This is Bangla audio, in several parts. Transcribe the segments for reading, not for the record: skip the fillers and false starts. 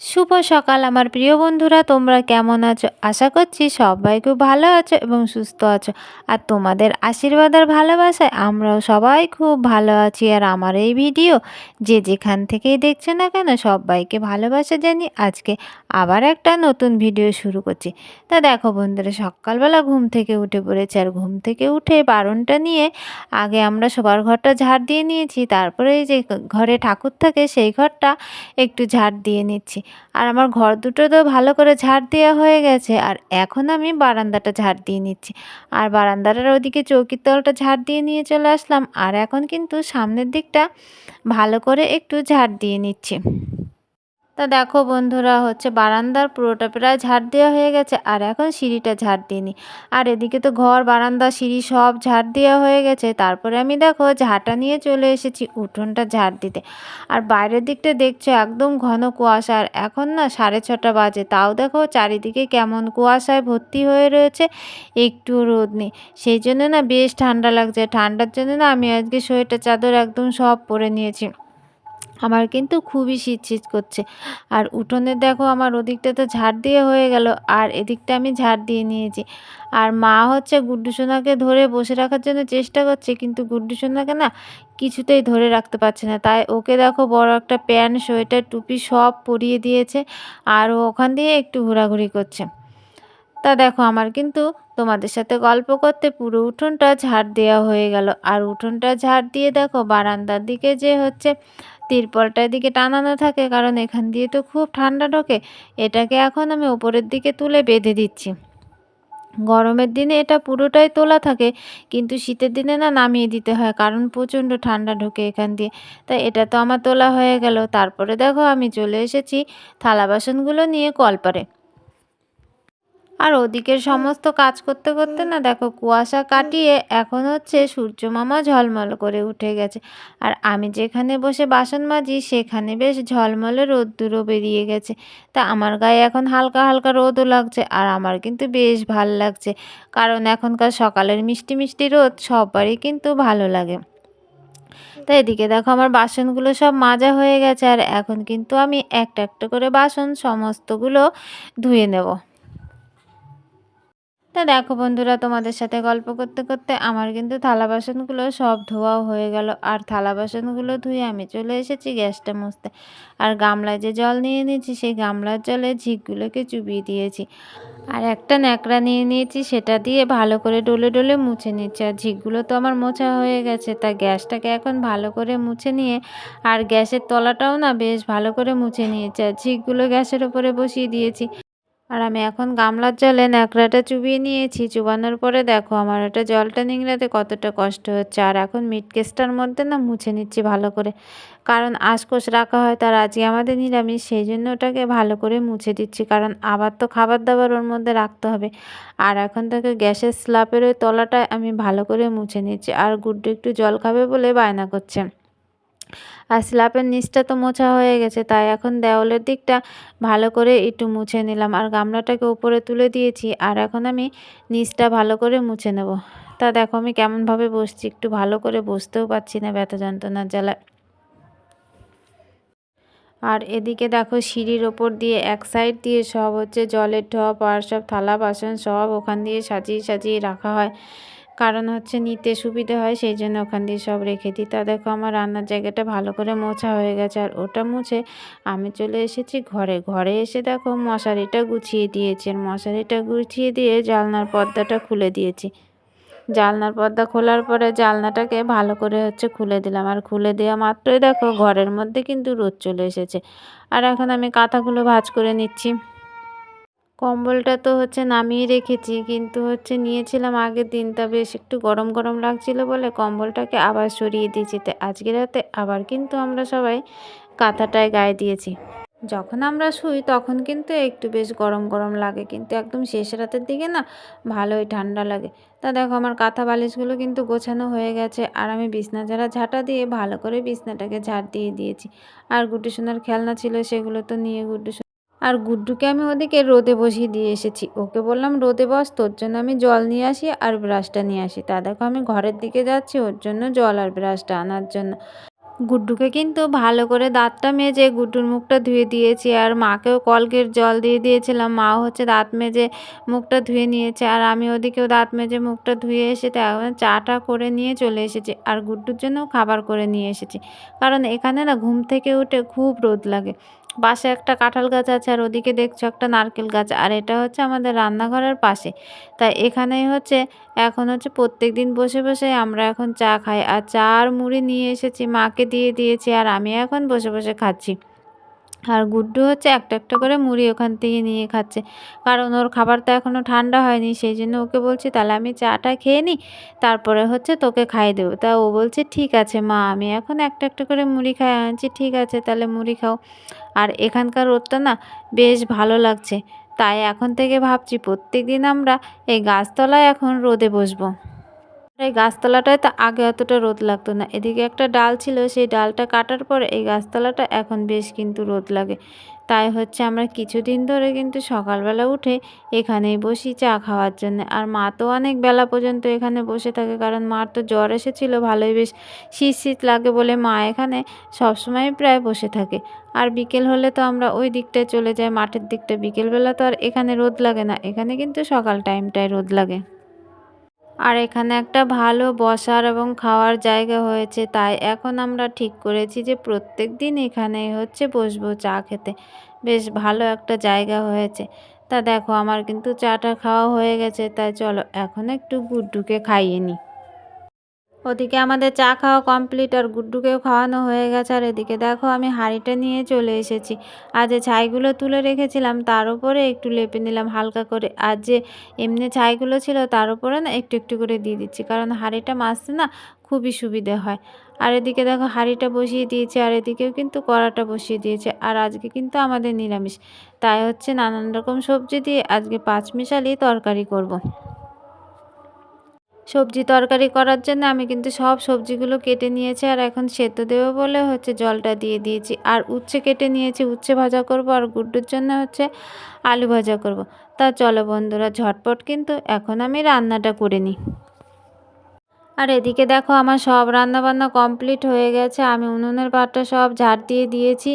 শুভ সকাল আমার প্রিয় বন্ধুরা, তোমরা কেমন আছো? আশা করছি সবাই খুব ভালো আছো এবং সুস্থ আছো। আর তোমাদের আশীর্বাদ আর ভালোবাসায় আমরাও সবাই খুব ভালো আছি। আর আমার এই ভিডিও যে যেখান থেকেই দেখছো না কেন, সবাইকে ভালোবাসা জানিয়ে আজকে আবার একটা নতুন ভিডিও শুরু করছি। তা দেখো বন্ধুরা, সকালবেলা ঘুম থেকে উঠে পড়েছে। আর ঘুম থেকে উঠে বারণটা নিয়ে আগে আমরা শোবার ঘরটা ঝাড় দিয়ে নিয়েছি, তারপরে এই যে ঘরে ঠাকুর থাকে সেই ঘরটা একটু ঝাড় দিয়ে নিচ্ছি। আর আমার ঘর দুটো তো ভালো করে ঝাড় দেওয়া হয়ে গেছে। আর এখন আমি বারান্দাটা ঝাড় দিয়ে নিচ্ছি। আর বারান্দাটার ওদিকে চৌকির তলটা ঝাড় দিয়ে নিয়ে চলে আসলাম। আর এখন কিন্তু সামনের দিকটা ভালো করে একটু ঝাড় দিয়ে নিচ্ছি। তা দেখো বন্ধুরা, বারান্দার পুরোটা প্রায় ঝাড় দেওয়া হয়ে গেছে। আর এখন সিঁড়িটা ঝাড় দিয়ে নিই। আর এদিকে তো ঘর বারান্দা সিঁড়ি সব ঝাড় দেওয়া হয়ে গেছে। তারপরে আমি দেখো ঝাঁটা নিয়ে চলে এসেছি উঠোনটা ঝাড় দিতে। আর বাইরের দিকটা দেখছো একদম ঘন কুয়াশা। আর এখন না 6:30 বাজে, তাও দেখো চারিদিকে কেমন কুয়াশায় ভর্তি হয়ে রয়েছে, একটু রোদ নেই। সেই জন্য না বেশ ঠান্ডা লাগছে। ঠান্ডার জন্য না আমি আজকে সোয়েটার চাদর একদম সব পরে নিয়েছি। আমার কিন্তু খুবই শীত করছে। আর উঠোনে দেখো আমার ওদিকটাতে ঝাড় দিয়ে হয়ে গেল, আর এদিকটা আমি ঝাড় দিয়ে নিয়েছি। আর মা গুড্ডু সোনাকে ধরে বসে রাখার জন্য চেষ্টা করছে, কিন্তু গুড্ডু সোনাকে না কিছুতেই ধরে রাখতে পারছে না। তাই ওকে দেখো বড় একটা প্যান্ট সোয়েটার টুপি সব পরিয়ে দিয়েছে। আর ও ওখান দিয়ে একটু ঘোরাঘুরি করছে। তা দেখো আমার কিন্তু তোমাদের সাথে গল্প করতে পুরো উঠোনটা ঝাড় দেওয়া হয়ে গেল। আর উঠোনটা ঝাড় দিয়ে দেখো বারান্দার দিকে যে তিরপলটা এদিকে টানানো থাকে, কারণ এখান দিয়ে তো খুব ঠান্ডা ঢোকে। এটাকে এখন আমি ওপরের দিকে তুলে বেঁধে দিচ্ছি। গরমের দিনে এটা পুরোটাই তোলা থাকে, কিন্তু শীতের দিনে না নামিয়ে দিতে হয়, কারণ প্রচণ্ড ঠান্ডা ঢোকে এখান দিয়ে। তাই এটা তো আমার তোলা হয়ে গেল। তারপরে দেখো আমি চলে এসেছি থালা বাসনগুলো নিয়ে কলপারে। আর ওদিকের সমস্ত কাজ করতে করতে না দেখো কুয়াশা কাটিয়ে এখন সূর্য মামা ঝলমল করে উঠে গেছে। আর আমি যেখানে বসে বাসন মাজি সেখানে বেশ ঝলমলে রোদ্দুরও বেরিয়ে গেছে। তা আমার গায়ে এখন হালকা হালকা রোদও লাগছে। আর আমার কিন্তু বেশ ভাল লাগছে, কারণ এখনকার সকালের মিষ্টি মিষ্টি রোদ সবারই কিন্তু ভালো লাগে। তাই এদিকে দেখো আমার বাসনগুলো সব মাজা হয়ে গেছে। আর এখন কিন্তু আমি একটা একটা করে বাসন সমস্তগুলো ধুয়ে নেব। তা দেখো বন্ধুরা, তোমাদের সাথে গল্প করতে করতে আমার কিন্তু থালা বাসনগুলো সব ধোয়াও হয়ে গেল। আর থালা বাসনগুলো ধুয়ে আমি চলে এসেছি গ্যাসটা মুছতে। আর গামলায় যে জল নিয়ে নিয়েছি সেই গামলার জলে ঝিকগুলোকে চুবিয়ে দিয়েছি। আর একটা ন্যাকড়া নিয়ে নিয়েছি, সেটা দিয়ে ভালো করে ডলে ডলে মুছে নিচ্ছি। আর ঝিকগুলো তো আমার মোছা হয়ে গেছে, তা গ্যাসটাকে এখন ভালো করে মুছে নিয়ে আর গ্যাসের তলাটাও না বেশ ভালো করে মুছে নিয়েছি। আর ঝিকগুলো গ্যাসের ওপরে বসিয়ে দিয়েছি। আর আমি এখন গামলার জলে ন্যাকড়াটা চুবিয়ে নিয়েছি। চুবানোর পরে দেখো আমার এটা জলটা নিংড়াতে কতটা কষ্ট হচ্ছে। আর এখন মিট কেসটার মধ্যে না মুছে নিচ্ছি ভালো করে, কারণ আঁশকোষ রাখা হয়। তার আজকে আমাদের নিরামিষ, সেই জন্য ওটাকে ভালো করে মুছে দিচ্ছি, কারণ আবার তো খাবার দাবার ওর মধ্যে রাখতে হবে। আর এখন থেকে গ্যাসের স্ল্যাপের ওই তলাটায় আমি ভালো করে মুছে নিচ্ছি। আর গুড্ডু একটু জল খাবে বলে বায়না করছে। আর স্ল্যাপের নিচটা তো মোছা হয়ে গেছে, তাই এখন দেওয়ালের দিকটা ভালো করে একটু মুছে নিলাম। আর গামলাটাকে উপরে তুলে দিয়েছি। আর এখন আমি নিচটা ভালো করে মুছে নেব। তা দেখো আমি কেমনভাবে বসছি, একটু ভালো করে বসতেও পারছি না ব্যথা যন্ত্রণার জ্বালায়। আর এদিকে দেখো সিঁড়ির ওপর দিয়ে এক সাইড দিয়ে সব জলের টব আর সব থালা বাসন সব ওখান দিয়ে সাজিয়ে সাজিয়ে রাখা হয়, কারণ নিতে সুবিধে হয়, সেই জন্য ওখান দিয়ে সব রেখে দিই। তা দেখো আমার রান্নার জায়গাটা ভালো করে মোছা হয়ে গেছে। আর ওটা মুছে আমি চলে এসেছি ঘরে। ঘরে এসে দেখো মশারিটা গুছিয়ে দিয়েছি। আর মশারিটা গুছিয়ে দিয়ে জানলার পর্দাটা খুলে দিয়েছি। জানলার পর্দা খোলার পরে জানলাটাকে ভালো করে খুলে দিলাম। আর খুলে দেওয়া মাত্রই দেখো ঘরের মধ্যে কিন্তু রোদ চলে এসেছে। আর এখন আমি কাঁথাগুলো ভাঁজ করে নিচ্ছি। কম্বলটা তো নামিয়ে রেখেছি, কিন্তু নিয়েছিলাম আগের দিন, তা বেশ একটু গরম গরম লাগছিল বলে কম্বলটাকে আবার সরিয়ে দিয়েছি। তাই আজকে রাতে আবার কিন্তু আমরা সবাই কাঁথাটায় গায়ে দিয়েছি। যখন আমরা শুই তখন কিন্তু একটু বেশ গরম গরম লাগে, কিন্তু একদম শেষ রাতের দিকে না ভালোই ঠান্ডা লাগে। তা দেখো আমার কাঁথা বালিশগুলো কিন্তু গোছানো হয়ে গেছে। আর আমি বিছনা ঝাঁটা দিয়ে ভালো করে বিছনাটাকে ঝাড় দিয়ে দিয়েছি। আর গুড্ডু সোনার খেলনা ছিল সেগুলো তো নিয়ে আর গুড্ডুকে আমি ওদিকে রোদে বসিয়ে দিয়ে এসেছি। ওকে বললাম রোদে বস, তোর জন্য আমি জল নিয়ে আসি আর ব্রাশটা নিয়ে আসি। তা দেখো আমি ঘরের দিকে যাচ্ছি ওর জন্য জল আর ব্রাশটা আনার জন্য। গুড্ডুকে কিন্তু ভালো করে দাঁতটা মেজে গুড্ডুর মুখটা ধুয়ে দিয়েছি, আর মাকেও কলকের জল দিয়ে দিয়েছিলাম। মাও হচ্ছে দাঁত মেজে মুখটা ধুয়ে নিয়েছে, আর আমি ওদিকেও দাঁত মেজে মুখটা ধুয়ে এসে তো এখন চাটা করে নিয়ে চলে এসেছি, আর গুড্ডুর জন্যও খাবার করে নিয়ে এসেছি। কারণ এখানে না ঘুম থেকে উঠে খুব রোদ লাগে। পাশে একটা কাঁঠাল গাছ আছে, আর ওদিকে দেখছো একটা নারকেল গাছ, আর এটা হচ্ছে আমাদের রান্নাঘরের পাশে। তাই এখানেই হচ্ছে এখন হচ্ছে প্রত্যেকদিন বসে বসে আমরা এখন চা খাই, আর চা আর মুড়ি নিয়ে এসেছি, মাকে দিয়ে দিয়েছি, আর আমি এখন বসে বসে খাচ্ছি। আর গুড্ডু হচ্ছে একটা একটা করে মুড়ি ওখান থেকে নিয়ে খাচ্ছে, কারণ ওর খাবারটা এখনও ঠান্ডা হয়নি। সেই জন্য ওকে বলছি তাহলে আমি চাটা খেয়ে নিই, তারপরে হচ্ছে তোকে খাইয়ে দেবো। তা ও বলছে ঠিক আছে মা, আমি এখন একটা একটা করে মুড়ি খাই। আনছি ঠিক আছে তাহলে মুড়ি খাও। আর এখানকার রোদটা না বেশ ভালো লাগছে, তাই এখন থেকে ভাবছি প্রত্যেকদিন আমরা এই গাছতলায় এখন রোদে বসবো। এই গাছতলাটায় তো আগে অতটা রোদ লাগতো না। এদিকে একটা ডাল ছিল, সেই ডালটা কাটার পরে এই গাছতলাটা এখন বেশ কিন্তু রোদ লাগে। তাই হচ্ছে আমরা কিছুদিন ধরে কিন্তু সকালবেলা উঠে এখানেই বসি চা খাওয়ার জন্য। আর মা তো অনেক বেলা পর্যন্ত এখানে বসে থাকে, কারণ মার তো জ্বর এসেছিল, ভালোই বেশ শীত শীত লাগে বলে মা এখানে সবসময় প্রায় বসে থাকে। আর বিকেল হলে তো আমরা ওই দিকটায় চলে যাই, মাঠের দিকটা। বিকেলবেলা তো আর এখানে রোদ লাগে না, এখানে কিন্তু সকাল টাইমটায় রোদ লাগে। আর এখানে একটা ভালো বসার এবং খাওয়ার জায়গা হয়েছে, তাই এখন আমরা ঠিক করেছি যে প্রত্যেকদিন এখানেই হচ্ছে বসবো চা খেতে। বেশ ভালো একটা জায়গা হয়েছে। তা দেখো আমার কিন্তু চাটা খাওয়া হয়ে গেছে, তাই চলো এখন একটু গুড্ডুকে খাইয়ে নিই। ওদিকে আমাদের চা খাওয়া কমপ্লিট, আর গুড্ডুকেও খাওয়ানো হয়ে গেছে। আর এদিকে দেখো আমি হাঁড়িটা নিয়ে চলে এসেছি। আর যে ছাইগুলো তুলে রেখেছিলাম তার উপরে একটু লেপে নিলাম হালকা করে, আর যে এমনি ছাইগুলো ছিল তার উপরে না একটু একটু করে দিয়ে দিচ্ছি, কারণ হাঁড়িটা মাজতে না খুবই সুবিধে হয়। আর এদিকে দেখো হাঁড়িটা বসিয়ে দিয়েছে, আর এদিকেও কিন্তু কড়াটা বসিয়ে দিয়েছে। আর আজকে কিন্তু আমাদের নিরামিষ, তাই হচ্ছে নানান রকম সবজি দিয়ে আজকে পাঁচমিশালি তরকারি করব। সবজি তরকারি করার জন্য আমি কিন্তু সব সবজিগুলো কেটে নিয়েছি, আর এখন সেদ্ধ দেবো বলে হচ্ছে জলটা দিয়ে দিয়েছি। আর উচ্ছে কেটে নিয়েছি, উচ্ছে ভাজা করব, আর গুড্ডুর জন্য হচ্ছে আলু ভাজা করব। তা চলো বন্ধুরা ঝটপট কিন্তু এখন আমি রান্নাটা করে নিই। আর এদিকে দেখো আমার সব রান্নাবান্না কমপ্লিট হয়ে গেছে। আমি উনুনের পাটটা সব ঝাড় দিয়ে দিয়েছি,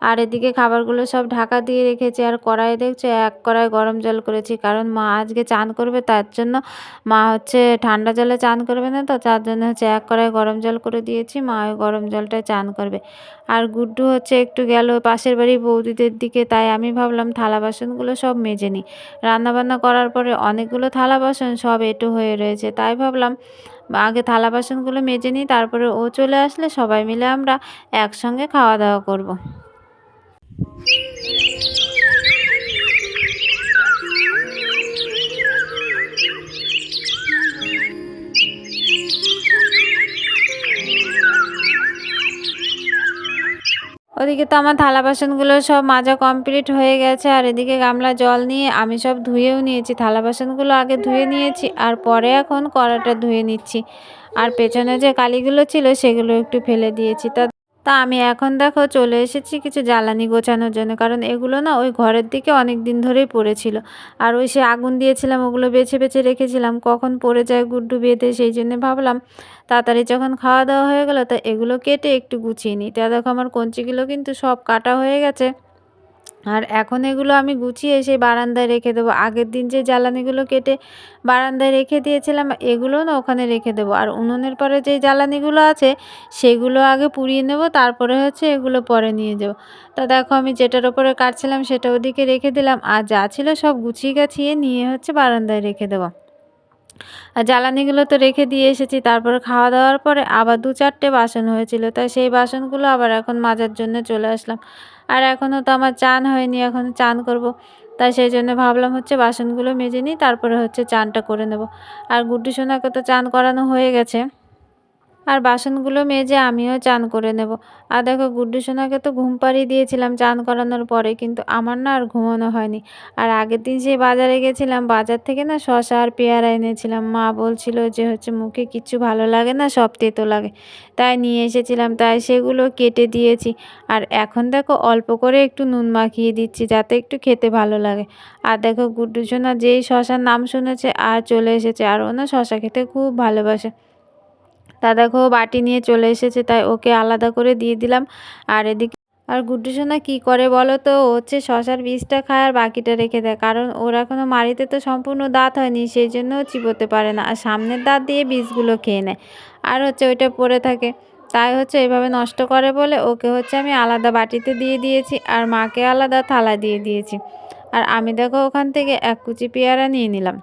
আর এদিকে খাবারগুলো সব ঢাকা দিয়ে রেখেছি। আর কড়াই দেখছো এক কড়াই গরম জল করেছি, কারণ মা আজকে চান করবে, তার জন্য মা হচ্ছে ঠান্ডা জলে চান করবে না, তো তার জন্য হচ্ছে এক কড়াই গরম জল করে দিয়েছি। মা ওই গরম জলটায় চান করবে। আর গুড্ডু হচ্ছে একটু গেল পাশের বাড়ি বৌদিদের দিকে, তাই আমি ভাবলাম থালা বাসনগুলো সব মেজে নিই। রান্নাবান্না করার পরে অনেকগুলো থালা বাসন সব এঁটো হয়ে রয়েছে, তাই ভাবলাম আগে থালা বাসনগুলো মেজে নিই, তারপরে ও চলে আসলে সবাই মিলে আমরা একসঙ্গে খাওয়া দাওয়া করব। ওদিকে তো আমার থালা বাসনগুলো সব মাজা কমপ্লিট হয়ে গেছে, আর এদিকে গামলা জল নিয়ে আমি সব ধুয়েও নিয়েছি। থালা বাসনগুলো আগে ধুয়ে নিয়েছি, আর পরে এখন কড়াটা ধুয়ে নিচ্ছি। আর পেছনে যে কালিগুলো ছিল সেগুলো একটু ফেলে দিয়েছি। তা তা আমি এখন দেখো চলে এসেছি কিছু জ্বালানি গোছানোর জন্য, কারণ এগুলো না ওই ঘরের দিকে অনেক দিন ধরেই পড়েছিল। আর ওই সে আগুন দিয়েছিলাম, ওগুলো বেছে বেছে রেখেছিলাম, কখন পড়ে যায় গুড্ডু বেঁধে, সেই জন্য ভাবলাম তাড়াতাড়ি যখন খাওয়া দাওয়া হয়ে গেল তা এগুলো কেটে একটু গুছিয়ে নিই। তা দেখো আমার কঞ্চিগুলো কিন্তু সব কাটা হয়ে গেছে, আর এখন এগুলো আমি গুছিয়ে সেই বারান্দায় রেখে দেবো। আগের দিন যে জ্বালানিগুলো কেটে বারান্দায় রেখে দিয়েছিলাম এগুলো না ওখানে রেখে দেবো। আর উনুনের পরে যেই জ্বালানিগুলো আছে সেগুলো আগে পুড়িয়ে নেব, তারপরে হচ্ছে এগুলো পরে নিয়ে যাব। তা দেখো আমি যেটার ওপরে কাটছিলাম সেটা ওদিকে রেখে দিলাম, আর যা ছিল সব গুছিয়ে গাছিয়ে নিয়ে হচ্ছে বারান্দায় রেখে দেবো। আর জ্বালানিগুলো তো রেখে দিয়ে এসেছি, তারপরে খাওয়া দাওয়ার পরে আবার ২-৪টে বাসন হয়েছিল, তাই সেই বাসনগুলো আবার এখন মাজার জন্য চলে আসলাম। আর এখনও তো আমার চান হয়নি, এখনও চান করব, তাই সেই জন্য ভাবলাম হচ্ছে বাসনগুলো মেজে নিই, তারপরে হচ্ছে চানটা করে নেব। আর গুড্ডি সোনাকে তো চান করানো হয়ে গেছে, আর বাসনগুলো মেজে আমিও চান করে নেব। আর দেখো গুড্ডু সোনাকে তো ঘুম পাড়িয়ে দিয়েছিলাম চান করানোর পরে, কিন্তু আমার না আর ঘুমানো হয়নি। আর আগের দিন সেই বাজারে গেছিলাম, বাজার থেকে না শসা আর পেয়ারা এনেছিলাম। মা বলছিল যে হচ্ছে মুখে কিচ্ছু ভালো লাগে না, সব তেতো লাগে, তাই নিয়ে এসেছিলাম, তাই সেগুলো কেটে দিয়েছি। আর এখন দেখো অল্প করে একটু নুন মাখিয়ে দিচ্ছি যাতে একটু খেতে ভালো লাগে। আর দেখো গুড্ডু সোনা যেই শসার নাম শুনেছে আর চলে এসেছে, আর ও না শসা খেতে খুব ভালোবাসে। তা দেখো বাটি নিয়ে চলে এসেছে, তাই ওকে আলাদা করে দিয়ে দিলাম। আর এদিকে আর গুড্ডু সোনা কী করে বলো তো, ও হচ্ছে শশার বীজটা খায় আর বাকিটা রেখে দেয়, কারণ ওর এখনও মাড়িতে তো সম্পূর্ণ দাঁত হয়নি, সেই জন্য ও চিবোতে পারে না, আর সামনের দাঁত দিয়ে বীজগুলো খেয়ে নেয় আর হচ্ছে ওইটা পড়ে থাকে। তাই হচ্ছে এভাবে নষ্ট করে বলে ওকে হচ্ছে আমি আলাদা বাটিতে দিয়ে দিয়েছি আর মাকে আলাদা থালা দিয়ে দিয়েছি। আর আমি দেখো ওখান থেকে এক কুচি পেয়ারা নিয়ে নিলাম।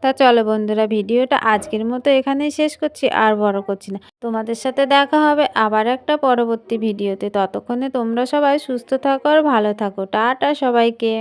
তা চলো বন্ধুরা, ভিডিওটা আজকের মতো এখানেই শেষ করছি, আর বড় করছি না। তোমাদের সাথে দেখা হবে আবার একটা পরবর্তী ভিডিওতে। ততক্ষণে তোমরা সবাই সুস্থ থাকো আর ভালো থাকো। টাটা সবাইকে।